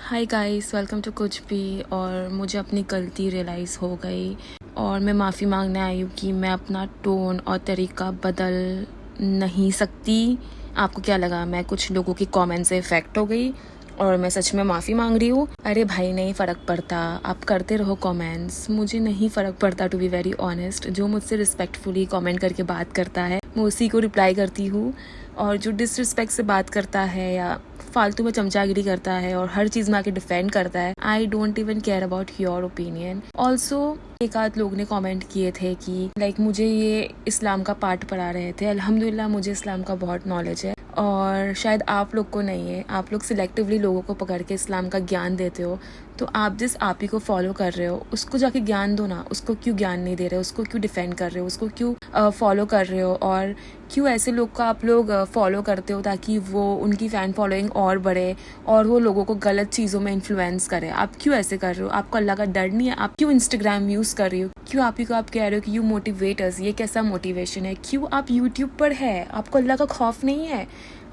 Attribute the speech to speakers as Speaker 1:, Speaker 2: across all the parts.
Speaker 1: Hi guys, welcome to कुछ भी। और मुझे अपनी गलती रियलाइज़ हो गई और मैं माफ़ी मांगने आई हूँ कि मैं अपना टोन और तरीका बदल नहीं सकती। आपको क्या लगा मैं कुछ लोगों की कमेंट से इफ़ेक्ट हो गई और मैं सच में माफ़ी मांग रही हूँ? अरे भाई, नहीं फ़र्क पड़ता, आप करते रहो कमेंट्स, मुझे नहीं फ़र्क पड़ता। टू बी वेरी ऑनेस्ट, जो मुझसे रिस्पेक्टफुली कमेंट करके बात करता है मैं उसी को रिप्लाई करती हूँ, और जो डिसरिस्पेक्ट से बात करता है या फालतू में चमचागिरी करता है और हर चीज़ में आके डिफेंड करता है, I don't even care about your opinion. Also एक आध लोग ने कमेंट किए थे कि मुझे ये इस्लाम का पार्ट पढ़ा रहे थे। अल्हम्दुलिल्लाह मुझे इस्लाम का बहुत नॉलेज है और शायद आप लोग को नहीं है। आप लोग सिलेक्टिवली लोगों को पकड़ के इस्लाम का ज्ञान देते हो, तो आप जिस आप ही को फॉलो कर रहे हो उसको जाके ज्ञान दो ना। उसको क्यों ज्ञान नहीं दे रहे हो? उसको क्यों डिफेंड कर रहे हो? उसको क्यों फॉलो कर रहे हो? और क्यों ऐसे लोग को आप लोग फॉलो करते हो ताकि वो उनकी फ़ैन फॉलोइंग और बढ़े और वो लोगों को गलत चीज़ों में इन्फ्लुएंस करे? आप क्यों ऐसे कर रहे हो? आपको अल्लाह का डर नहीं है? आप क्यों इंस्टाग्राम यूज़ कर रही हो? क्यों आप ही को आप कह रहे हो कि यू मोटिवेट अस? ये कैसा मोटिवेशन है? क्यों आप यूट्यूब पर है? आपको अल्लाह का खौफ नहीं है?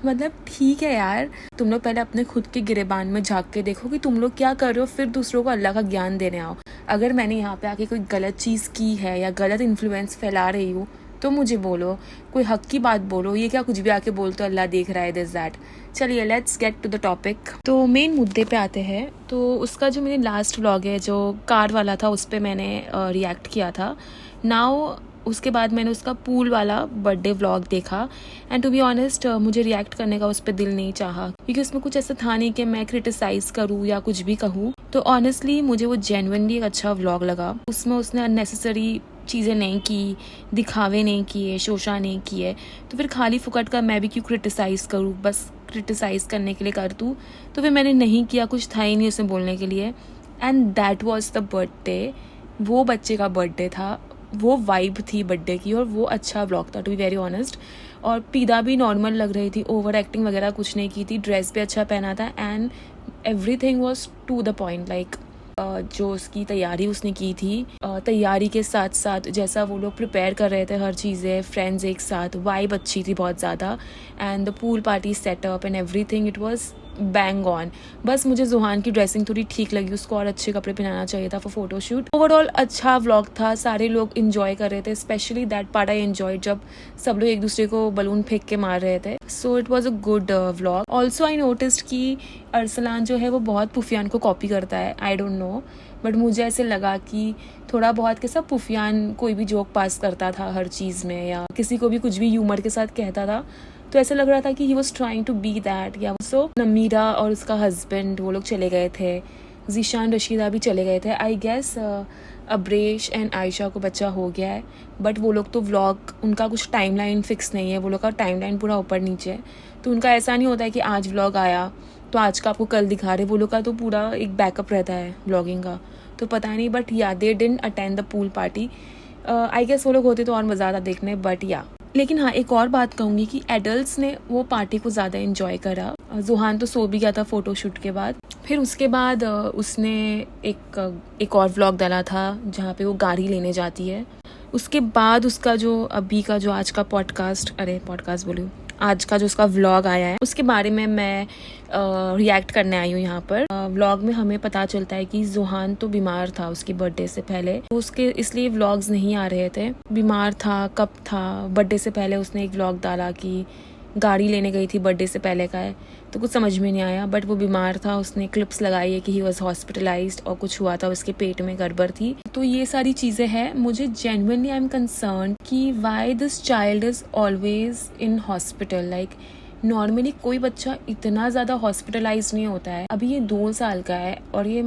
Speaker 1: मतलब ठीक है यार, तुम लोग पहले अपने खुद के गिरेबान में झांक के देखो कि तुम लोग क्या कर रहे हो, फिर दूसरों को अल्लाह का ज्ञान देने आओ। अगर मैंने यहाँ पे आके कोई गलत चीज़ की है या गलत इन्फ्लुएंस फैला रही हूँ तो मुझे बोलो, कोई हक की बात बोलो। ये क्या कुछ भी आके बोलते हो अल्लाह देख रहा है, दिस दैट। चलिए let's get to the topic. तो मेन मुद्दे पे आते हैं। तो उसका जो मेरे लास्ट व्लॉग है जो कार वाला था, उस पर मैंने रिएक्ट किया था। नाउ उसके बाद मैंने उसका पूल वाला बर्थडे व्लॉग देखा एंड टू बी ऑनेस्ट मुझे रिएक्ट करने का उस पर दिल नहीं चाहा, क्योंकि उसमें कुछ ऐसा था नहीं कि मैं क्रिटिसाइज करूँ या कुछ भी कहूँ। तो ऑनेस्टली मुझे वो जेन्युइनली एक अच्छा व्लॉग लगा। उसमें उसने अननेसेसरी चीज़ें नहीं की, दिखावे नहीं किए, शोशा नहीं किए। तो फिर खाली फुकट का मैं भी क्यों क्रिटिसाइज़ करूँ? बस क्रिटिसाइज़ करने के लिए कर दूँ। तो फिर मैंने नहीं किया, कुछ था ही नहीं उसमें बोलने के लिए। And that was the birthday. वो बच्चे का बर्थडे था, वो वाइब थी बर्थडे की, और वो अच्छा व्लॉग था टू बी वेरी ऑनेस्ट। और पीदा भी नॉर्मल लग रही थी, ओवर एक्टिंग वगैरह कुछ नहीं की थी, ड्रेस भी अच्छा पहना था and everything was to the point. जो उसकी तैयारी उसने की थी, तैयारी के साथ साथ जैसा वो लोग प्रिपेयर कर रहे थे हर चीज़ें, फ्रेंड्स एक साथ, वाइब अच्छी थी बहुत ज़्यादा। And the pool party setup and everything, it was bang on. बस मुझे जुहान की ड्रेसिंग थोड़ी ठीक लगी, उसको और अच्छे कपड़े पहनाना चाहिए था फॉर फोटोशूट। ओवरऑल अच्छा व्लॉग था, सारे लोग इंजॉय कर रहे थे, specially that part I enjoy जब सब लोग एक दूसरे को बलून फेंक के मार रहे थे। So it was a good vlog. Also I noticed कि अरसलान जो है वो बहुत पुफियान को कॉपी करता है। आई डोंट नो, बट मुझे ऐसे लगा कि थोड़ा बहुत कैसा पुफियान कोई भी जोक पास करता था हर चीज़ में, या किसी को भी कुछ भी ह्यूमर के साथ कहता था, तो ऐसा लग रहा था कि he was trying to be that. Yeah so Namira और उसका हस्बैंड वो लोग चले गए थे, जीशान रशीदा भी चले गए थे। I guess Abresh and Ayesha को बच्चा हो गया है, बट वो लोग तो व्लॉग, उनका कुछ टाइमलाइन फिक्स नहीं है, वो लोग का टाइमलाइन पूरा ऊपर नीचे है। तो उनका ऐसा नहीं होता है कि आज व्लॉग आया तो आज का आपको कल दिखा रहे। वो लोग का तो पूरा एक बैकअप रहता है व्लॉगिंग का। तो पता नहीं, but yeah they didn't attend the pool party. I guess वो लोग होते तो और मज़ा आता देखने, बट या। लेकिन हाँ, एक और बात कहूँगी कि एडल्ट्स ने वो पार्टी को ज़्यादा एंजॉय करा। जुहान तो सो भी गया था फोटोशूट के बाद। फिर उसके बाद उसने एक और व्लॉग डाला था जहाँ पे वो गाड़ी लेने जाती है। उसके बाद उसका जो अभी का जो आज का पॉडकास्ट बोलूँ, आज का जो उसका व्लॉग आया है उसके बारे में मैं रिएक्ट करने आई हूँ यहाँ पर। व्लॉग में हमें पता चलता है कि जुहान तो बीमार था उसकी बर्थडे से पहले, तो उसके इसलिए व्लॉग्स नहीं आ रहे थे। बीमार था, कब था? बर्थडे से पहले उसने एक व्लॉग डाला कि गाड़ी लेने गई थी, बर्थडे से पहले का है, तो कुछ समझ में नहीं आया। बट वो बीमार था, उसने क्लिप्स लगाई है कि ही वॉज हॉस्पिटलाइज्ड और कुछ हुआ था, उसके पेट में गड़बड़ थी। तो ये सारी चीज़ें हैं। मुझे जेन्युइनली आई एम कंसर्न कि why this child is always in hospital. Normally कोई बच्चा इतना ज़्यादा हॉस्पिटलाइज नहीं होता है। अभी ये 2 साल का है और ये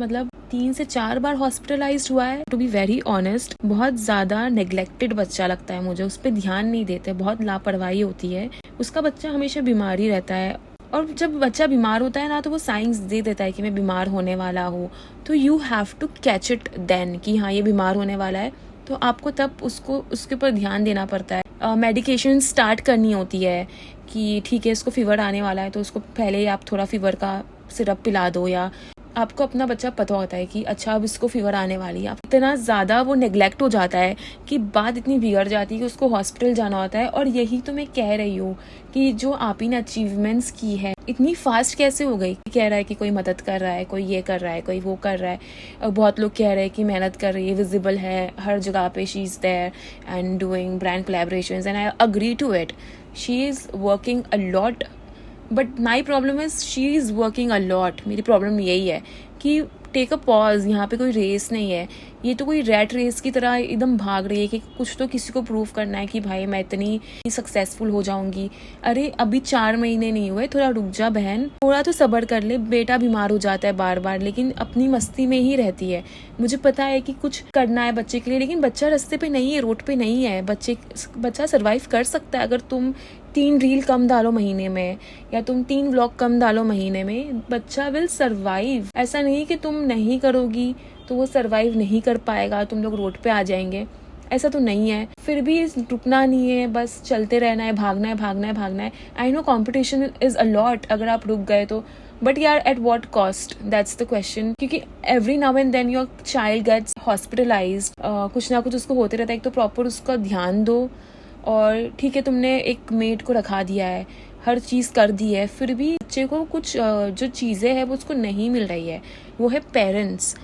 Speaker 1: 3 से 4 बार हॉस्पिटलाइज्ड हुआ है। टू बी वेरी ऑनेस्ट, बहुत ज़्यादा नेग्लेक्टेड बच्चा लगता है मुझे। उस पर ध्यान नहीं देते, बहुत लापरवाही होती है। उसका बच्चा हमेशा बीमार ही रहता है, और जब बच्चा बीमार होता है ना तो वो साइंस दे देता है कि मैं बीमार होने वाला हूँ। तो you have to catch it then कि हाँ ये बीमार होने वाला है, तो आपको तब उसके ऊपर ध्यान देना पड़ता है। मेडिकेशन स्टार्ट करनी होती है कि ठीक है इसको फीवर आने वाला है तो उसको पहले ही आप थोड़ा फीवर का सिरप पिला दो, या आपको अपना बच्चा पता होता है कि अच्छा अब इसको फीवर आने वाली है, इतना ज़्यादा वो नेग्लेक्ट हो जाता है कि बात इतनी बिगड़ जाती है कि उसको हॉस्पिटल जाना होता है। और यही तो मैं कह रही हूँ कि जो आप ही ने अचीवमेंट्स की है इतनी फास्ट कैसे हो गई। कह रहा है कि कोई मदद कर रहा है, कोई ये कर रहा है, कोई वो कर रहा है। बहुत लोग कह रहे हैं कि मेहनत कर रही है, विजिबल है हर जगह पे, she is there and doing brand collaborations and I agree to it. She is working a lot, but my problem is she is working a lot. मेरी प्रॉब्लम यही है कि टेक अ पॉज, यहाँ पे कोई रेस नहीं है, ये तो कोई रैट रेस की तरह एकदम भाग रही है कि कुछ तो किसी को प्रूव करना है कि भाई मैं इतनी सक्सेसफुल हो जाऊंगी। अरे अभी 4 महीने नहीं हुए, थोड़ा रुक जा बहन, थोड़ा तो सब्र कर ले। बेटा बीमार हो जाता है बार बार, लेकिन अपनी मस्ती में ही रहती है। मुझे पता है कि कुछ करना है बच्चे के लिए, लेकिन बच्चा रास्ते पे नहीं है, रोड पे नहीं है। बच्चा सर्वाइव कर सकता है अगर तुम 3 रील कम डालो महीने में, या तुम 3 व्लॉग कम डालो महीने में, बच्चा विल सर्वाइव। ऐसा नहीं कि तुम नहीं करोगी तो वो सर्वाइव नहीं कर पाएगा, तुम लोग रोड पे आ जाएंगे, ऐसा तो नहीं है। फिर भी रुकना नहीं है, बस चलते रहना है, भागना है भागना है भागना है। I know competition is a lot अगर आप रुक गए तो, बट यार at what cost, that's the question. क्योंकि every now and then your child gets hospitalised, कुछ ना कुछ उसको होते रहता है। एक तो प्रॉपर उसका ध्यान दो, और ठीक है तुमने एक मेड को रखा दिया है, हर चीज़ कर दी है, फिर भी बच्चे को कुछ जो चीज़ें हैं वो उसको नहीं मिल रही है। वो है पेरेंट्स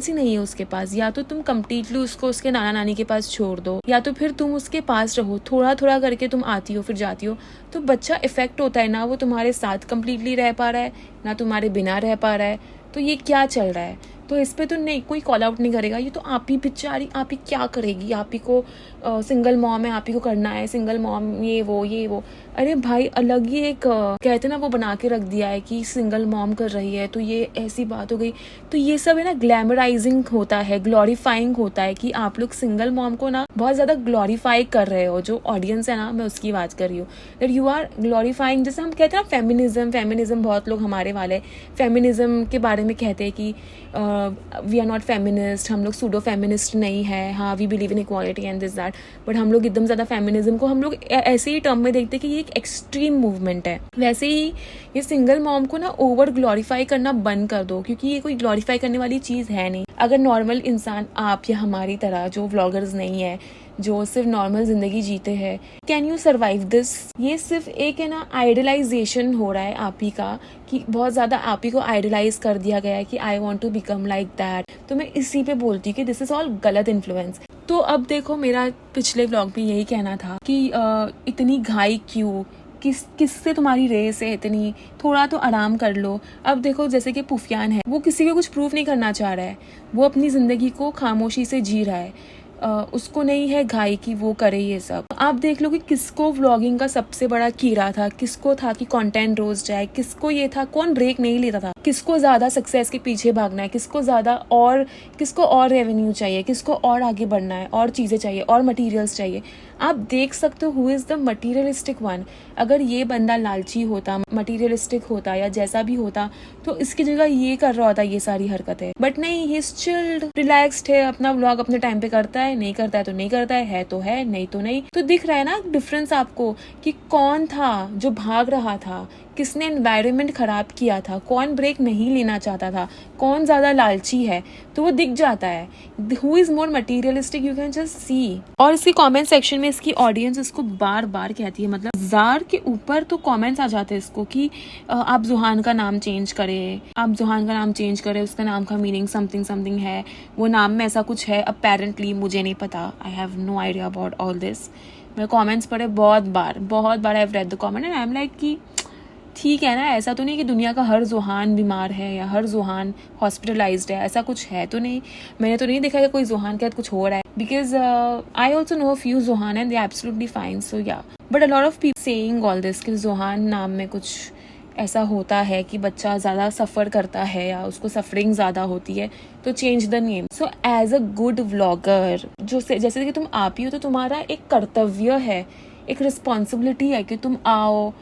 Speaker 1: ही नहीं है उसके पास। या तो तुम कम्प्लीटली उसको उसके नाना नानी के पास छोड़ दो, या तो फिर तुम उसके पास रहो, थोड़ा थोड़ा करके तुम आती हो फिर जाती हो, तो बच्चा इफेक्ट होता है ना। वो तुम्हारे साथ कम्प्लीटली रह पा रहा है, ना तुम्हारे बिना रह पा रहा है। तो ये क्या चल रहा है? तो इस पे तो नहीं कोई कॉल आउट नहीं करेगा। ये तो आप ही बेचारी, आप ही क्या करेगी, आप ही को सिंगल मॉम है, आप ही को करना है, सिंगल मॉम ये वो। अरे भाई अलग ही एक कहते ना वो बना के रख दिया है कि सिंगल मॉम कर रही है तो ये ऐसी बात हो गई। तो ये सब है ना ग्लैमराइजिंग होता है, ग्लोरीफाइंग होता है कि आप लोग सिंगल मॉम को ना बहुत ज्यादा ग्लोरीफाई कर रहे हो। जो ऑडियंस है ना, मैं उसकी बात कर रही हूँ, दैट यू आर ग्लोरीफाइंग। जैसे हम कहते हैं ना फेमिनिज्म, बहुत लोग हमारे वाले फेमिनिज्म के बारे में कहते हैं कि वी आर नॉट फेमिनिस्ट, हम लोग सूडो फेमिनिस्ट नहीं है, हाँ we believe in equality and this that. But हम लोग एकदम ज़्यादा फेमिनिज्म को हम लोग ऐसे ही टर्म में देखते हैं कि ये एक एक्सट्रीम मूवमेंट है। वैसे ही ये सिंगल मॉम को ना ओवर ग्लोरीफाई करना बंद कर दो, क्योंकि ये कोई ग्लोरीफाई करने वाली चीज़ है नहीं। अगर नॉर्मल इंसान, आप या हमारी तरह जो व्लॉगर्स नहीं है, जो सिर्फ नॉर्मल जिंदगी जीते हैं, कैन यू सर्वाइव दिस? ये सिर्फ एक है ना आइडलाइजेशन हो रहा है आप ही का, कि बहुत ज्यादा आप ही को आइडलाइज कर दिया गया है कि I want to become like that. तो मैं इसी पे बोलती हूँ कि दिस इज ऑल गलत इन्फ्लुएंस। तो अब देखो, मेरा पिछले व्लॉग में यही कहना था कि इतनी घाई क्यों, किससे तुम्हारी रेस है इतनी, थोड़ा तो आराम कर लो। अब देखो जैसे कि पुफियान है, वो किसी को कुछ प्रूव नहीं करना चाह रहा है, वो अपनी जिंदगी को खामोशी से जी रहा है। उसको नहीं है घाई कि वो करे ये सब। आप देख लो कि किसको व्लॉगिंग का सबसे बड़ा कीड़ा था, किसको था कि कंटेंट रोज जाए, किसको ये था, कौन ब्रेक नहीं लेता था, किसको ज्यादा सक्सेस के पीछे भागना है, किसको और रेवेन्यू चाहिए, किसको और आगे बढ़ना है, और चीजें चाहिए, और मटेरियल्स चाहिए। आप देख सकते हो who is the materialistic one. अगर ये बंदा लालची होता, मटीरियलिस्टिक होता, या जैसा भी होता, तो इसकी जगह ये कर रहा होता ये सारी हरकतें। बट नहीं, ही इज चिल्ड, रिलैक्स्ड है, अपना व्लॉग अपने टाइम पे करता है, नहीं करता है तो नहीं करता है तो है, नहीं तो नहीं। तो दिख रहा है ना डिफरेंस आपको कि कौन था जो भाग रहा था, किसने एनवायरनमेंट खराब किया था, कौन ब्रेक नहीं लेना चाहता था, कौन ज्यादा लालची है। तो वो दिख जाता है, who is more materialistic, you can just see. और इसकी कमेंट सेक्शन में इसकी ऑडियंस इसको बार बार कहती है, मतलब 1000 के ऊपर तो कमेंट्स आ जाते हैं इसको कि आप जुहान का नाम चेंज करें, उसका नाम का मीनिंग समथिंग समथिंग है, वो नाम में ऐसा कुछ है अपेरेंटली, मुझे नहीं पता, I have no idea about all this. मैं कमेंट्स पढ़े बहुत बार I have read the comment and I am like कि ठीक है ना, ऐसा तो नहीं कि दुनिया का हर जुहान बीमार है या हर जुहान हॉस्पिटलाइज्ड है, ऐसा कुछ है तो नहीं। मैंने तो नहीं देखा कि कोई जुहान के साथ कुछ हो रहा है, because I also know few Juhan and they absolutely fine, so yeah. But a lot of people saying all this कि जुहान नाम में कुछ ऐसा होता है कि बच्चा ज़्यादा सफ़र करता है या उसको सफरिंग ज़्यादा होती है, तो change the name. So as a good vlogger, जैसे कि तुम आप ही हो, तो तुम्हारा एक कर्तव्य है, एक रिस्पॉन्सिबिलिटी है कि तुम आओ,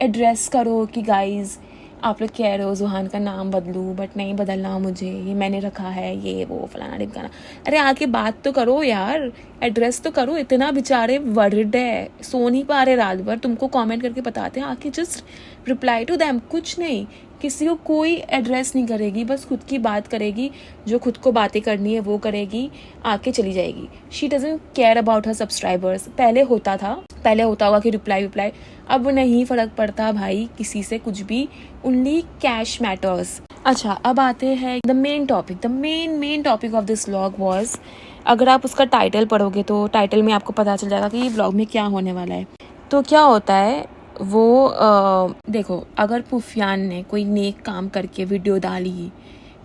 Speaker 1: एड्रेस करो कि गाइज आप लोग कह रहे हो जुहान का नाम बदलूं, बट नहीं बदलना मुझे, ये मैंने रखा है, ये वो फलाना ढिमकाना। अरे आके बात तो करो यार, एड्रेस तो करो। इतना बेचारे वर्ड है, सो नहीं पा रहे रात भर, तुमको कमेंट करके बताते हैं, आके जस्ट रिप्लाई टू देम। कुछ नहीं, किसी को कोई एड्रेस नहीं करेगी, बस खुद की बात करेगी, जो खुद को बातें करनी है वो करेगी, आके चली जाएगी। She doesn't care about her subscribers. पहले होता होगा कि रिप्लाई, अब नहीं फ़र्क पड़ता भाई किसी से कुछ भी, ओनली कैश मैटर्स। अच्छा, अब आते हैं the main topic. The main topic of this vlog was, अगर आप उसका टाइटल पढ़ोगे तो टाइटल में आपको पता चल जाएगा कि ये व्लॉग में क्या होने वाला है। तो क्या होता है वो देखो, अगर पुफियान ने कोई नेक काम करके वीडियो डाली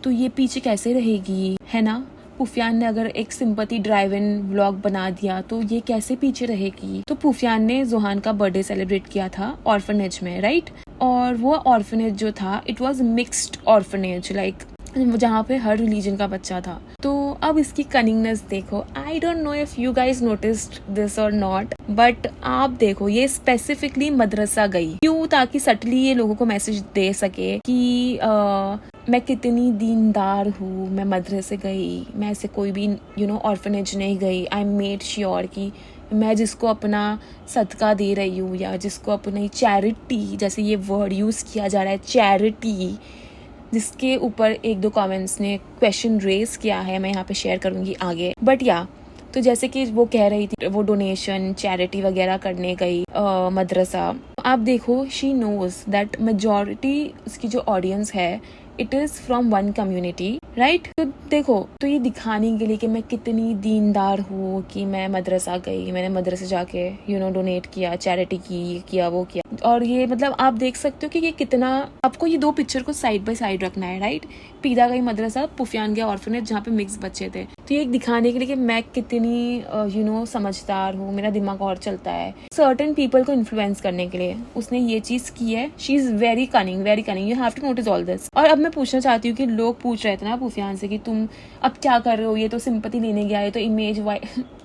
Speaker 1: तो ये पीछे कैसे रहेगी, है ना। पुफियान ने अगर एक सिंपैथी ड्राइव इन व्लॉग बना दिया तो ये कैसे पीछे रहेगी। तो पुफियान ने जोहान का बर्थडे सेलिब्रेट किया था ऑर्फनेज में, राइट। और वो ऑर्फनेज जो था, it was mixed orphanage, like जहाँ पे हर रिलीजन का बच्चा था। तो अब इसकी कनिंगनेस देखो। I don't know if you guys noticed this और नॉट, बट आप देखो, ये स्पेसिफिकली मदरसा गई क्यों, ताकि सटली ये लोगों को मैसेज दे सके कि मैं कितनी दीनदार हूँ, मैं मदरसे गई, मैं ऐसे कोई भी ऑर्फनेज नहीं गई। आई मेड श्योर कि मैं जिसको अपना सदका दे रही हूँ या जिसको अपनी चैरिटी, जैसे ये वर्ड यूज़ किया जा रहा है चैरिटी, जिसके ऊपर 1-2 कमेंट्स ने क्वेश्चन रेज किया है, मैं यहाँ पे शेयर करूँगी आगे। बट या तो जैसे कि वो कह रही थी वो डोनेशन चैरिटी वगैरह करने गई मदरसा। आप देखो, शी नोज दैट मेजॉरिटी उसकी जो ऑडियंस है it is from one community, right. तो देखो, तो ये दिखाने के लिए कि मैं कितनी दीनदार हूँ कि मैं मदरसा गई, मैंने मदरसे जाके डोनेट किया, चैरिटी की, ये किया, वो किया। और ये मतलब आप देख सकते हो कि ये कितना, आपको ये 2 पिक्चर को साइड बाय साइड रखना है, राइट। पीदा गई मदरसा, पुफियान गया ऑर्फनेज जहाँ पे मिक्स बच्चे थे। तो ये दिखाने के लिए कि मैं कितनी समझदार हूँ, मेरा दिमाग और चलता है, सर्टेन पीपल को इन्फ्लुएंस करने के लिए उसने ये चीज की है। She is very cunning, you have to notice all this. और अब मैं पूछना चाहती हूँ कि लोग पूछ रहे थे ना पुफियान से कि तुम अब क्या कर रहे हो, ये तो सिंपैथी लेने गया है, तो इमेज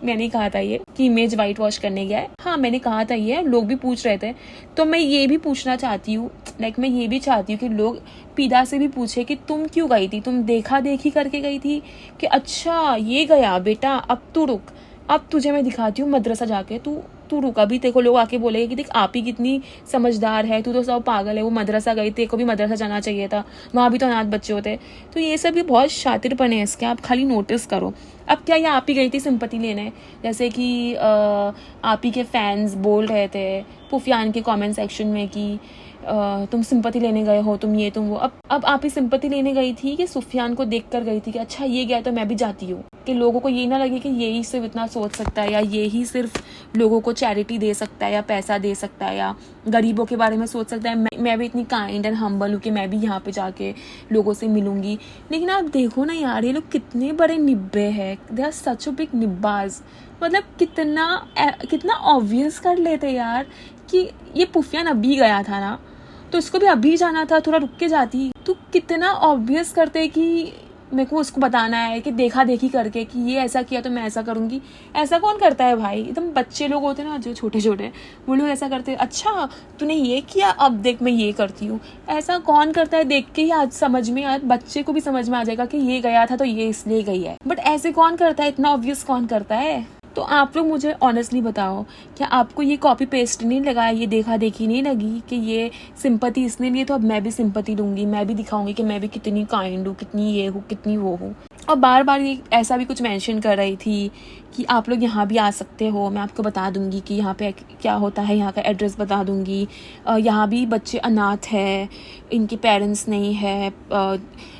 Speaker 1: मैंने कहा था ये कि इमेज वाइट वॉश करने गया है। हाँ, मैंने कहा था ये, लोग भी पूछ रहे थे। तो मैं ये भी पूछना चाहती हूँ, मैं ये भी चाहती हूँ कि लोग पीदा से भी पूछे कि तुम क्यों गई थी, तुम देखा देखी करके गई थी कि अच्छा ये गया बेटा, अब तू रुक, अब तुझे मैं दिखाती हूँ मदरसा जाके, तू रुक। अभी देखो लोग आके बोलेंगे कि देख आप ही कितनी समझदार है, तू तो सब पागल है, वो मदरसा गई, तेरे को भी मदरसा जाना चाहिए था, वहाँ भी तो अनाथ बच्चे होते। तो ये सब भी बहुत शातिरपने हैं इसके, आप खाली नोटिस करो। अब क्या ये आप ही गई थी सिंपैथी लेने, जैसे कि आप ही के फैंस बोल रहे थे पुफियान के कमेंट सेक्शन में कि तुम सिंपैथी लेने गए हो, तुम ये तुम वो। अब आप ही सिंपैथी लेने गई थी कि सुफियान को देख कर गई थी कि अच्छा ये गया तो मैं भी जाती हूँ, कि लोगों को ये ना लगे कि यही सिर्फ इतना सोच सकता है या यही सिर्फ लोगों को चैरिटी दे सकता है या पैसा दे सकता है या गरीबों के बारे में सोच सकता है। मैं भी इतनी काइंड एंड हम्बल हूँ कि मैं भी यहाँ पे जाके लोगों से मिलूंगी। लेकिन आप देखो ना यार, ये लोग कितने बड़े निब्बे हैं, they are such a big निब्बाज। मतलब कितना ऑब्वियस कर लेते यार कि ये पुफियान अभी गया था ना, तो इसको भी अभी जाना था, थोड़ा रुक के जाती। तो कितना ऑब्वियस करते कि मेरे को उसको बताना है कि देखा देखी करके कि ये ऐसा किया तो मैं ऐसा करूंगी। ऐसा कौन करता है भाई, एकदम बच्चे लोग होते हैं ना जो छोटे छोटे, वो लोग ऐसा करते हैं, अच्छा तूने ये किया अब देख मैं ये करती हूँ। ऐसा कौन करता है, देख के ही आज समझ में, आज बच्चे को भी समझ में आ जाएगा कि ये गया था तो ये इसलिए गई है। बट ऐसे कौन करता है, इतना ऑब्वियस कौन करता है। तो आप लोग मुझे ऑनेस्टली बताओ, क्या आपको ये कॉपी पेस्ट नहीं लगा, ये देखा देखी नहीं लगी कि ये सिंपैथी इसने लिए तो अब मैं भी सिंपैथी लूंगी, मैं भी दिखाऊंगी कि मैं भी कितनी काइंड हूँ, कितनी ये हूँ, कितनी वो हूँ। और बार बार ये ऐसा भी कुछ मेंशन कर रही थी कि आप लोग यहाँ भी आ सकते हो, मैं आपको बता दूंगी कि यहाँ पे क्या होता है, यहाँ का एड्रेस बता दूंगी। यहाँ भी बच्चे अनाथ है, इनके पेरेंट्स नहीं है,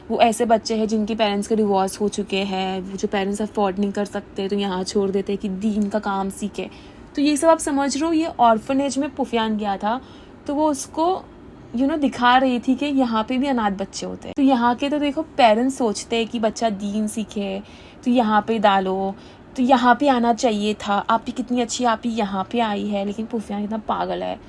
Speaker 1: वो ऐसे बच्चे हैं जिनके पेरेंट्स के डिवोर्स हो चुके हैं, वो जो पेरेंट्स अफोर्ड नहीं कर सकते तो यहाँ छोड़ देते हैं कि दीन का काम सीखे। तो ये सब आप समझ रहे हो, ये ऑर्फनेज में पुफियान गया था तो वो उसको दिखा रही थी कि यहाँ पे भी अनाथ बच्चे होते हैं। तो यहाँ के तो देखो पेरेंट्स सोचते हैं कि बच्चा दीन सीखे तो यहाँ पे डालो, तो यहाँ पे आना चाहिए था, आप ही कितनी अच्छी आप ही यहाँ पे आई है। लेकिन पुफियान कितना पागल है,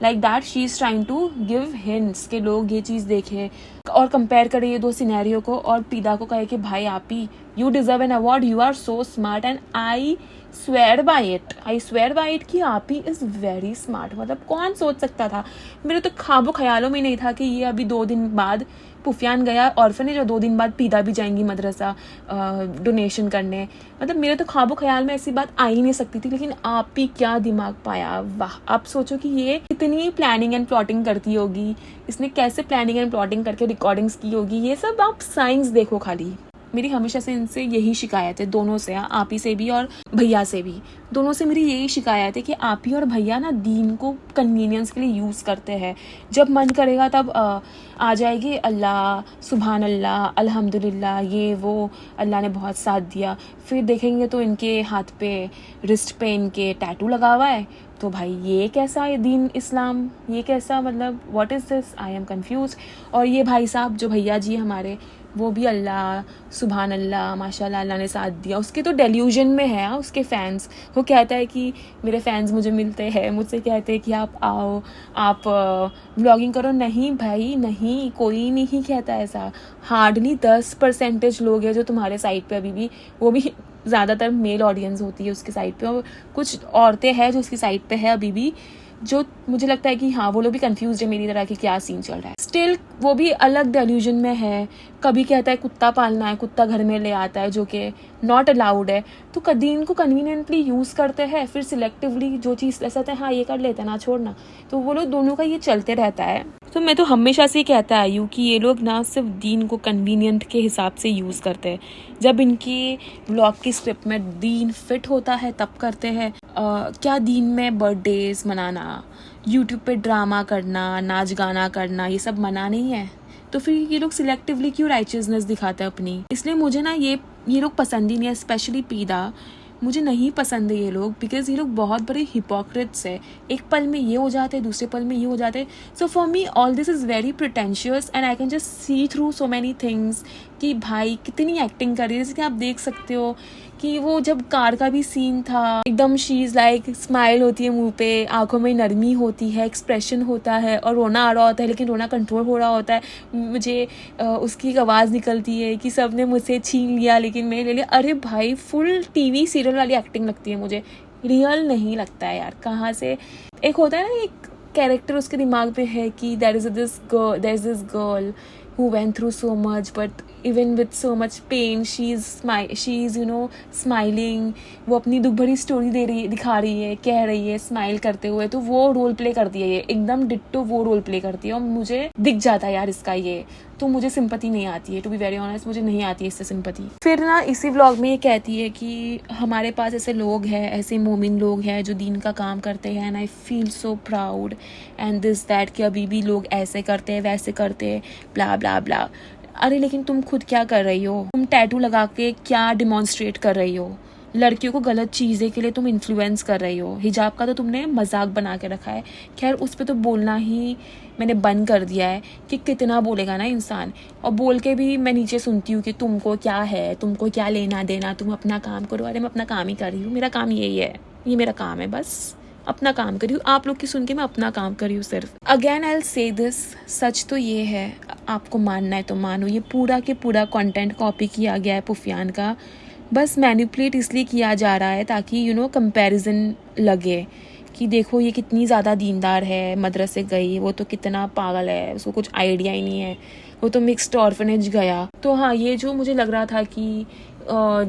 Speaker 1: like that she is trying to give hints के लोग ये चीज़ देखे और कंपेयर करे ये 2 सिनेरियो को, और पीदा को कहे कि भाई आप ही you deserve an award, you are so smart and I swear by it कि आप ही इज वेरी स्मार्ट। मतलब कौन सोच सकता था, मेरे तो ख्वाबों ख्यालों में नहीं था कि ये अभी 2 दिन बाद पुफियान गया ऑर्फनेज और 2 दिन बाद पीदा भी जाएंगी मदरसा डोनेशन करने। मतलब मेरे तो ख्वाबो ख्याल में ऐसी बात आ ही नहीं सकती थी, लेकिन आप ही क्या दिमाग पाया, वाह। आप सोचो कि ये कितनी प्लानिंग एंड प्लॉटिंग करती होगी, इसने कैसे प्लानिंग एंड प्लॉटिंग करके रिकॉर्डिंग्स की होगी, ये सब आप साइंस देखो खाली। मेरी हमेशा से इनसे यही शिकायत है, दोनों से, आप ही से भी और भैया से भी, दोनों से मेरी यही शिकायत है कि आप ही और भैया ना दीन को कन्वीनियंस के लिए यूज़ करते हैं। जब मन करेगा तब आ जाएगी अल्लाह सुभान अल्लाह अल्हम्दुलिल्लाह, ये वो अल्लाह ने बहुत साथ दिया। फिर देखेंगे तो इनके हाथ पे रिस्ट पे इनके टैटू लगा हुआ है। तो भाई ये कैसा है दीन इस्लाम, ये कैसा, मतलब what is this, I am confuse. और ये भाई साहब जो भैया जी हमारे, वो भी अल्लाह सुभान अल्लाह माशाल्लाह अल्लाह ने साथ दिया। उसके तो डेल्यूजन में है उसके फैंस। वो कहता है कि मेरे फैंस मुझे मिलते हैं, मुझसे कहते हैं कि आप आओ, आप व्लॉगिंग करो। नहीं भाई नहीं, कोई नहीं कहता ऐसा। हार्डली 10% लोग हैं जो तुम्हारे साइट पे अभी भी, वो भी ज़्यादातर मेल ऑडियंस होती है उसके साइट पे, और कुछ औरतें हैं जो उसकी साइट पे है अभी भी, जो मुझे लगता है कि हाँ वो लोग भी कंफ्यूज है मेरी तरह कि क्या सीन चल रहा है। स्टिल वो भी अलग डेल्यूजन में है। कभी कहता है कुत्ता पालना है, कुत्ता घर में ले आता है जो कि नॉट अलाउड है। तो कभी इनको कन्वीनियंटली यूज़ करते हैं, फिर सिलेक्टिवली जो चीज़ ऐसा है हाँ ये कर लेते हैं ना छोड़ना, तो वो लोग दोनों का ये चलते रहता है। तो मैं तो हमेशा से कहता आई हूँ कि ये लोग ना सिर्फ दीन को कन्वीनियंट के हिसाब से यूज़ करते हैं। जब इनकी व्लॉग की स्क्रिप्ट में दीन फिट होता है तब करते हैं। क्या दीन में बर्थडेज मनाना, यूट्यूब पे ड्रामा करना, नाच गाना करना, ये सब मना नहीं है? तो फिर ये लोग सिलेक्टिवली क्यों राइचियसनेस दिखाते हैं अपनी? इसलिए मुझे ना ये लोग पसंद ही नहीं है, स्पेशली पीदा। मुझे नहीं पसंद है ये लोग, बिकॉज ये लोग बहुत बड़े हिपोक्रेट्स है। एक पल में ये हो जाते हैं, दूसरे पल में ये हो जाते हैं। So for me all this is very pretentious and I can just see through so many things कि भाई कितनी एक्टिंग कर रही है। जैसे कि आप देख सकते हो कि वो जब कार का भी सीन था, एकदम शी इज़ लाइक स्माइल होती है मुंह पे, आंखों में नरमी होती है, एक्सप्रेशन होता है, और रोना आ रहा होता है लेकिन रोना कंट्रोल हो रहा होता है। मुझे उसकी आवाज़ निकलती है कि सब ने मुझसे छीन लिया लेकिन मैं ले लिया। अरे भाई फुल टीवी सीरियल वाली एक्टिंग लगती है मुझे, रियल नहीं लगता है यार। कहाँ से एक होता है ना एक कैरेक्टर उसके दिमाग में है कि there is this girl who went through so much but even with so much pain she is you know smiling। वो अपनी दुख भरी स्टोरी दिखा रही है, कह रही है स्माइल करते हुए, तो वो रोल प्ले करती है, ये एकदम डिट्टो वो रोल प्ले करती है। और मुझे दिख जाता है यार इसका ये, तो मुझे सिंपैथी नहीं आती है, टू बी वेरी ऑनेस्ट मुझे नहीं आती है इससे सिंपैथी। फिर ना इसी व्लॉग में ये कहती है कि हमारे पास ऐसे लोग हैं, ऐसे मोमिन लोग हैं जो दीन का काम करते हैं, and I feel so proud and this that, कि अभी भी लोग ऐसे करते हैं वैसे करते हैं ब्ला ब्ला ब्ला। अरे लेकिन तुम खुद क्या कर रही हो? तुम टैटू लगा के क्या डिमॉन्स्ट्रेट कर रही हो? लड़कियों को गलत चीज़ें के लिए तुम इन्फ्लुएंस कर रही हो। हिजाब का तो तुमने मजाक बना के रखा है। खैर उस पर तो बोलना ही मैंने बंद कर दिया है कि कितना बोलेगा ना इंसान। और बोल के भी मैं नीचे सुनती हूँ कि तुमको क्या है, तुमको क्या लेना देना, तुम अपना काम करो। अरे मैं अपना काम ही कर रही हूँ, मेरा काम यही है, ये मेरा काम है, बस अपना काम करी हूँ। आप लोग की सुन के मैं अपना काम करी हूँ सिर्फ। Again I will say this, सच तो ये है, आपको मानना है तो मानो, ये पूरा के पूरा कंटेंट कॉपी किया गया है पुफियान का। बस मैनिपुलेट इसलिए किया जा रहा है ताकि कंपैरिजन लगे कि देखो ये कितनी ज़्यादा दीनदार है, मदरसे गई, वो तो कितना पागल है, उसको कुछ आइडिया ही नहीं है, वो तो मिक्स्ड ऑर्फनेज गया। तो हाँ, ये जो मुझे लग रहा था कि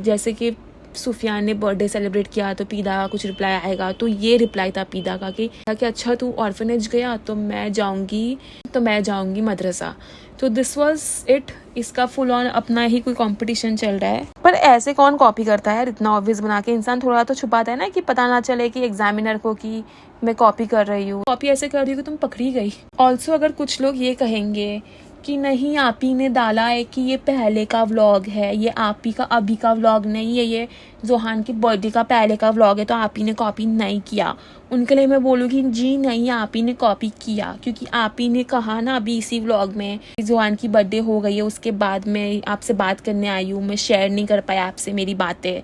Speaker 1: जैसे कि सुफियान ने बर्थडे सेलिब्रेट किया तो पीदा का कुछ रिप्लाई आएगा, तो ये रिप्लाई था पीदा का कि अच्छा तू ऑर्फनेज गया तो मैं जाऊंगी मदरसा। तो दिस वाज इट। इसका फुल ऑन अपना ही कोई कंपटीशन चल रहा है। पर ऐसे कौन कॉपी करता है इतना ऑब्वियस बना के? इंसान थोड़ा तो छुपाता है ना कि पता ना चले कि एग्जामिनर को कि मैं कॉपी कर रही हूँ। कॉपी ऐसे कर रही हूँ कि तुम पकड़ी गई। ऑल्सो अगर कुछ लोग ये कहेंगे कि नहीं आप ही ने डाला है कि ये पहले का व्लॉग है, ये आप ही का अभी का व्लॉग नहीं है, ये जोहान की बर्थडे का पहले का व्लॉग है, तो आप ही ने कॉपी नहीं किया, उनके लिए मैं बोलूँगी जी नहीं, आप ही ने कॉपी किया, क्योंकि आप ही ने कहा ना अभी इसी व्लॉग में जोहान की बर्थडे हो गई है, उसके बाद मैं आपसे बात करने आई हूँ, मैं शेयर नहीं कर पाया आपसे मेरी बातें,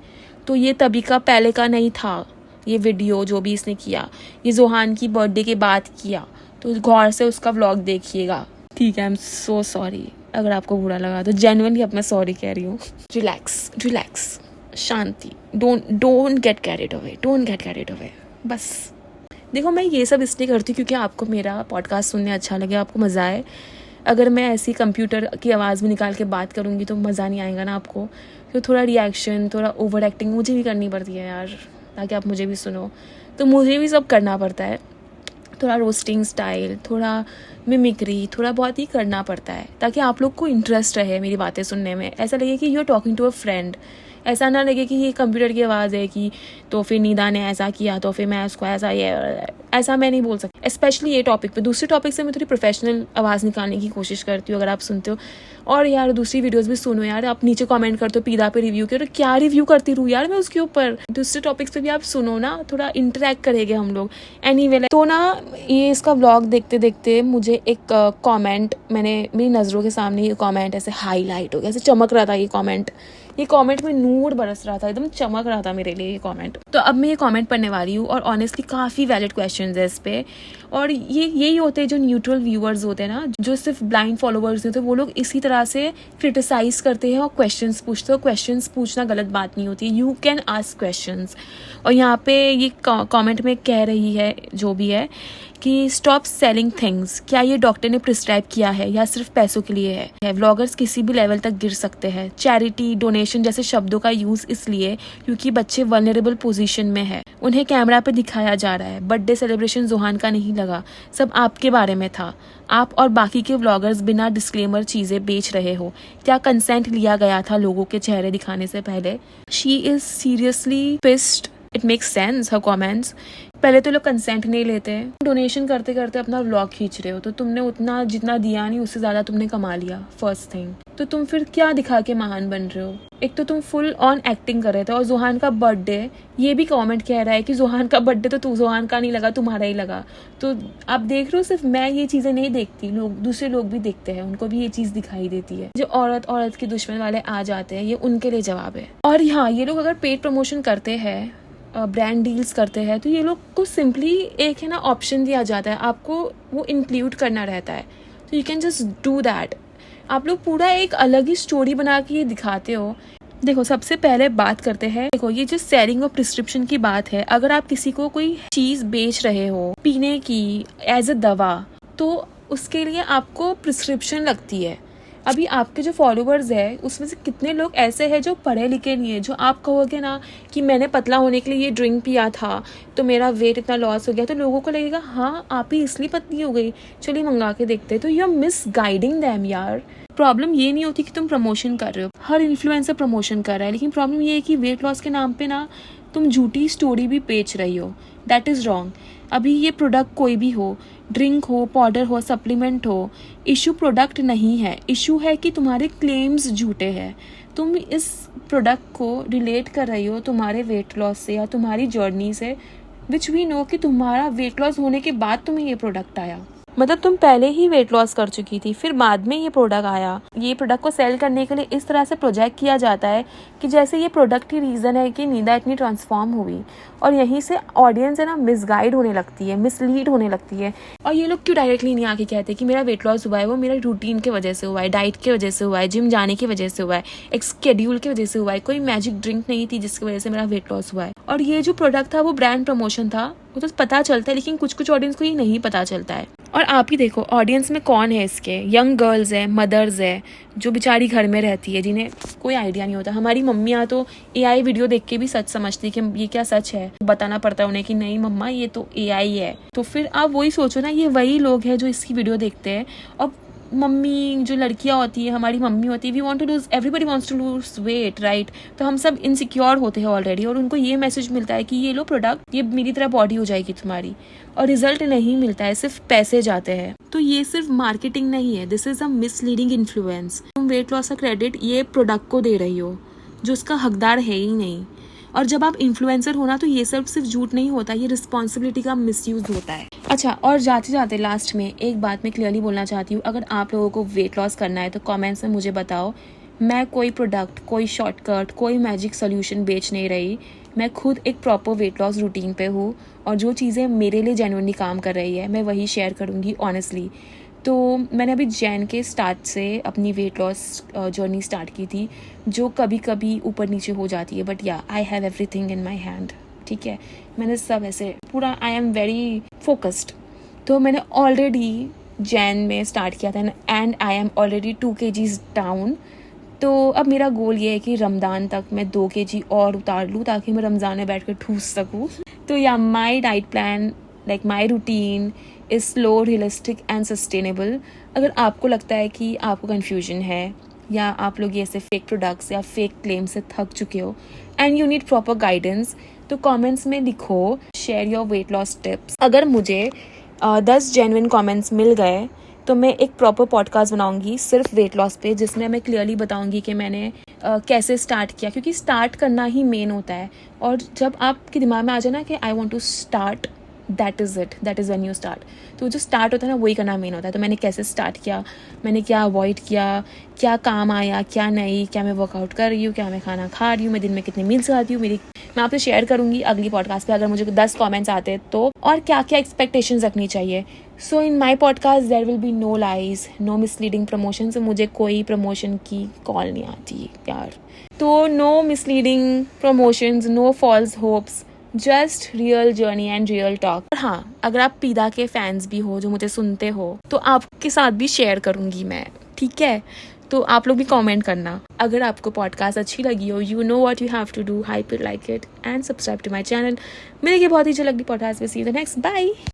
Speaker 1: तो ये तभी का पहले का नहीं था। ये वीडियो जो भी इसने किया ये जोहान की बर्थडे के बाद किया, तो गौर से उसका व्लॉग देखिएगा, ठीक है? आई एम सो सॉरी अगर आपको बुरा लगा तो, जेन्युइनली अब मैं सॉरी कह रही हूँ। Relax, Shanti, don't get carried away. बस देखो मैं ये सब इसलिए करती हूँ क्योंकि आपको मेरा पॉडकास्ट सुनने अच्छा लगे, आपको मज़ा आए। अगर मैं ऐसी कंप्यूटर की आवाज़ में निकाल के बात करूँगी तो मज़ा नहीं आएगा ना आपको। तो थोड़ा रिएक्शन, थोड़ा ओवर एक्टिंग मुझे भी करनी पड़ती है यार, ताकि आप मुझे भी सुनो। तो मुझे भी सब करना पड़ता है, थोड़ा रोस्टिंग स्टाइल, थोड़ा मिमिक्री, थोड़ा बहुत ही करना पड़ता है, ताकि आप लोग को इंटरेस्ट रहे मेरी बातें सुनने में। ऐसा लगे कि you are talking to a friend, ऐसा ना लगे कि ये कंप्यूटर की आवाज़ है कि तो फिर निदा ने ऐसा किया तो फिर मैं उसको ऐसा मैं नहीं बोल सकती, स्पेशली ये टॉपिक पे। दूसरे टॉपिक से मैं थोड़ी प्रोफेशनल आवाज़ निकालने की कोशिश करती हूँ, अगर आप सुनते हो। और यार दूसरी वीडियोस भी सुनो यार, आप नीचे कमेंट करते हो पीदा पे रिव्यू करो, क्या रिव्यू करती रहूँ यार मैं उसके ऊपर। दूसरे टॉपिक्स पे भी आप सुनो ना, थोड़ा इंटरेक्ट करेंगे हम लोग। एनीवे तो ना, ये इसका व्लॉग देखते देखते मुझे एक कमेंट, मैंने मेरी नज़रों के सामने ये कमेंट ऐसे हाईलाइट हो गया, ऐसे चमक रहा था ये कमेंट में नूर बरस रहा था, एकदम चमक रहा था मेरे लिए ये कमेंट। तो अब मैं ये कमेंट पढ़ने वाली हूँ और ऑनेस्टली काफ़ी वैलिड क्वेश्चंस है इस पे। और ये यही होते हैं जो न्यूट्रल व्यूअर्स होते हैं ना, जो सिर्फ ब्लाइंड फॉलोअर्स होते हैं, वो लोग इसी तरह से क्रिटिसाइज करते हैं और क्वेश्चंस पूछते हैं। क्वेश्चंस पूछना गलत बात नहीं होती, यू कैन आस्क क्वेश्चंस। और यहाँ पे ये कमेंट में कह रही है जो भी है कि स्टॉप सेलिंग थिंग्स। क्या ये डॉक्टर ने प्रिस्क्राइब किया है या सिर्फ पैसों के लिए है? व्लॉगर्स किसी भी लेवल तक गिर सकते हैं। चैरिटी, डोनेशन जैसे शब्दों का यूज इसलिए क्योंकि बच्चे वल्नरेबल पोजीशन में है, उन्हें कैमरा पे दिखाया जा रहा है। बर्थडे सेलिब्रेशन जोहान का नहीं लगा, सब आपके बारे में था। आप और बाकी के व्लॉगर्स बिना डिस्क्लेमर चीजें बेच रहे हो। क्या कंसेंट लिया गया था लोगों के चेहरे दिखाने से पहले? She is seriously pissed. It makes sense her comments. पहले तो लोग कंसेंट नहीं लेते हैं, डोनेशन करते करते अपना व्लॉग खींच रहे हो, तो तुमने उतना जितना दिया नहीं उससे ज्यादा तुमने कमा लिया, फर्स्ट थिंग। तो तुम फिर क्या दिखा के महान बन रहे हो? एक तो तुम फुल ऑन एक्टिंग कर रहे थे। और जोहान का बर्थडे, ये भी कमेंट कह रहा है कि जोहान का बर्थडे तो जोहान का नहीं लगा, तुम्हारा ही लगा। तो आप देख रहे हो, सिर्फ मैं ये चीजें नहीं देखती, लोग दूसरे लोग भी देखते हैं, उनको भी ये चीज दिखाई देती है। जो औरत की दुश्मन वाले आ जाते हैं, ये उनके लिए जवाब है। और हाँ, ये लोग अगर पेड प्रमोशन करते हैं, ब्रांड डील्स करते हैं, तो ये लोग को सिंपली एक है ना ऑप्शन दिया जाता है, आपको वो इंक्लूड करना रहता है, तो you can just do that. आप लोग पूरा एक अलग ही स्टोरी बना के ये दिखाते हो। देखो, सबसे पहले बात करते हैं, देखो ये जो सेलिंग और प्रिस्क्रिप्शन की बात है, अगर आप किसी को कोई चीज बेच रहे हो पीने की एज अ दवा, तो उसके लिए आपको प्रिस्क्रिप्शन लगती है। अभी आपके जो फॉलोअर्स है उसमें से कितने लोग ऐसे हैं जो पढ़े लिखे नहीं है, जो आप कहोगे ना कि मैंने पतला होने के लिए ये ड्रिंक पिया था तो मेरा वेट इतना लॉस हो गया, तो लोगों को लगेगा हाँ आप ही इसलिए पतली हो गई, चलिए मंगा के देखते हैं। तो you are misguiding them यार। प्रॉब्लम ये नहीं होती कि तुम प्रमोशन कर रहे हो, हर इन्फ्लुएंसर प्रमोशन कर रहा है, लेकिन प्रॉब्लम ये है कि वेट लॉस के नाम पे ना तुम झूठी स्टोरी भी बेच रही हो। That is wrong. अभी ये प्रोडक्ट कोई भी हो, ड्रिंक हो, पाउडर हो, सप्लीमेंट हो, इशू प्रोडक्ट नहीं है, इशू है कि तुम्हारे क्लेम्स झूठे हैं। तुम इस प्रोडक्ट को रिलेट कर रही हो तुम्हारे वेट लॉस से या तुम्हारी जर्नी से, विच वी नो कि तुम्हारा वेट लॉस होने के बाद तुम्हें ये प्रोडक्ट आया। मतलब तुम पहले ही वेट लॉस कर चुकी थी, फिर बाद में ये प्रोडक्ट आया। ये प्रोडक्ट को सेल करने के लिए इस तरह से प्रोजेक्ट किया जाता है कि जैसे ये प्रोडक्ट ही रीज़न है कि निदा इतनी ट्रांसफॉर्म हुई, और यहीं से ऑडियंस है ना मिसगाइड होने लगती है, मिसलीड होने लगती है। और ये लोग क्यों डायरेक्टली नहीं आके कहते कि मेरा वेट लॉस हुआ है, वो मेरा रूटीन की वजह से हुआ है, डाइट की वजह से हुआ है, जिम जाने की वजह से हुआ है, एक स्केड्यूल की वजह से हुआ है, कोई मैजिक ड्रिंक नहीं थी जिसकी वजह से मेरा वेट लॉस हुआ है। और ये जो प्रोडक्ट था वो ब्रांड प्रमोशन था, वो तो पता चलता है, लेकिन कुछ ऑडियंस को ये नहीं पता चलता है। और आप ही देखो ऑडियंस में कौन है इसके, यंग गर्ल्स है, मदर्स है, जो बेचारी घर में रहती है, जिन्हें कोई आइडिया नहीं होता। हमारी मम्मियाँ तो AI वीडियो देख के भी सच समझती कि ये क्या सच है, बताना पड़ता है उन्हें कि नहीं मम्मा ये तो AI है। तो फिर आप वही सोचो ना, ये वही लोग हैं जो इसकी वीडियो देखते हैं। और मम्मी जो लड़कियां होती है, हमारी मम्मी होती है, we want to lose, everybody wants to lose weight, right. तो हम सब इनसिक्योर होते हैं ऑलरेडी, और उनको ये मैसेज मिलता है कि ये लो प्रोडक्ट, ये मेरी तरह बॉडी हो जाएगी तुम्हारी, और रिजल्ट नहीं मिलता है, सिर्फ पैसे जाते हैं। तो ये सिर्फ मार्केटिंग नहीं है, this is a misleading influence. तुम वेट लॉस का क्रेडिट ये प्रोडक्ट को दे रही हो जो उसका हकदार है ही नहीं। और जब आप इन्फ्लुएंसर होना तो ये सब सिर्फ झूठ नहीं होता, ये रिस्पॉन्सिबिलिटी का मिसयूज होता है। अच्छा, और जाते जाते लास्ट में एक बात मैं क्लियरली बोलना चाहती हूँ, अगर आप लोगों को वेट लॉस करना है तो कमेंट्स में मुझे बताओ। मैं कोई प्रोडक्ट, कोई शॉर्टकट, कोई मैजिक सोल्यूशन बेच नहीं रही। मैं खुद एक प्रॉपर वेट लॉस रूटीन पे हूँ, और जो चीज़ें मेरे लिए जेन्युइनली काम कर रही है मैं वही शेयर करूँगी ऑनेस्टली। तो मैंने अभी जैन के स्टार्ट से अपनी वेट लॉस जर्नी स्टार्ट की थी, जो कभी कभी ऊपर नीचे हो जाती है, बट या I have everything in my hand. ठीक है, मैंने सब ऐसे पूरा, आई एम वेरी फोकस्ड। तो मैंने ऑलरेडी जैन में स्टार्ट किया था and I am already 2 kgs down. तो अब मेरा गोल ये है कि रमज़ान तक मैं 2 kg और उतार लूँ ताकि मैं रमज़ान में बैठ कर ठूस सकूँ। तो या my diet plan like my routine is slow, realistic and sustainable. अगर आपको लगता है कि आपको कन्फ्यूजन है या आप लोग ऐसे फेक प्रोडक्ट्स या फेक क्लेम से थक चुके हो and you need proper guidance, तो कमेंट्स में लिखो share your weight loss tips. अगर मुझे 10 जेन्युइन कमेंट्स मिल गए तो मैं एक प्रॉपर पॉडकास्ट बनाऊंगी सिर्फ वेट लॉस पे, जिसमें मैं क्लियरली बताऊंगी कि मैंने कैसे स्टार्ट किया, क्योंकि स्टार्ट करना ही मेन होता है। और जब आपके दिमाग में आ जाए ना कि I want to start, that is it, that is when you start. तो जो स्टार्ट होता है ना वही करना मेन होता है। तो मैंने कैसे स्टार्ट किया, मैंने क्या अवॉइड किया, क्या काम आया क्या नहीं, क्या मैं वर्कआउट कर रही हूँ, क्या मैं खाना खा रही हूँ, मैं दिन में कितने मील्स खाती हूँ, मैं आपसे शेयर करूँगी अगली पॉडकास्ट पे अगर मुझे 10 कमेंट्स आते तो, और क्या क्या एक्सपेक्टेशंस रखनी चाहिए। So in my podcast there will be no lies, no misleading promotion. से मुझे कोई प्रमोशन की कॉल नहीं आती यार, तो no misleading promotions, no false hopes, just real journey and real talk. और हाँ, अगर आप पीदा के फैंस भी हो जो मुझे सुनते हो तो आपके साथ भी शेयर करूँगी मैं, ठीक है। तो आप लोग भी कमेंट करना अगर आपको पॉडकास्ट अच्छी लगी हो। You know what you have to do, hype it, like it and subscribe to my channel. मिलेगी बहुत ही जल्दी पॉडकास्ट में। See you the next, bye.